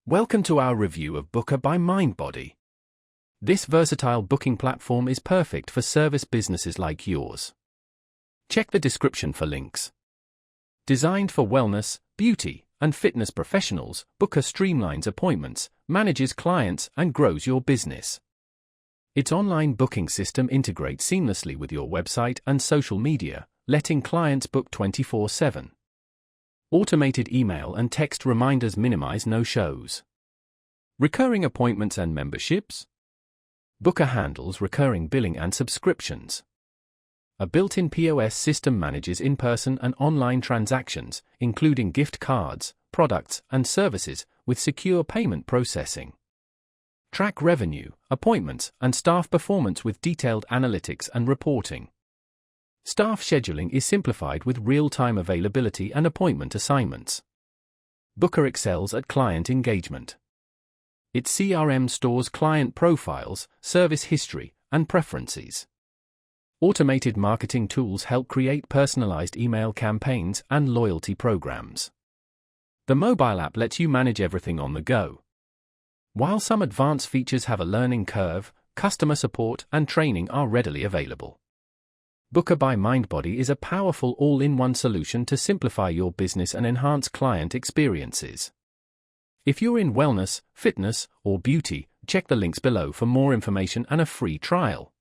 Welcome to our review of Booker by Mindbody. This versatile booking platform is perfect for service businesses like yours. Check the description for links. Designed for wellness, beauty, and fitness professionals, Booker streamlines appointments, manages clients, and grows your business. Its online booking system integrates seamlessly with your website and social media, letting clients book 24/7. Automated email and text reminders minimize no-shows. Recurring appointments and memberships? Booker handles recurring billing and subscriptions. A built-in POS system manages in-person and online transactions, including gift cards, products, and services, with secure payment processing. Track revenue, appointments, and staff performance with detailed analytics and reporting. Staff scheduling is simplified with real-time availability and appointment assignments. Booker excels at client engagement. Its CRM stores client profiles, service history, and preferences. Automated marketing tools help create personalized email campaigns and loyalty programs. The mobile app lets you manage everything on the go. While some advanced features have a learning curve, customer support and training are readily available. Booker by Mindbody is a powerful all-in-one solution to simplify your business and enhance client experiences. If you're in wellness, fitness, or beauty, check the links below for more information and a free trial.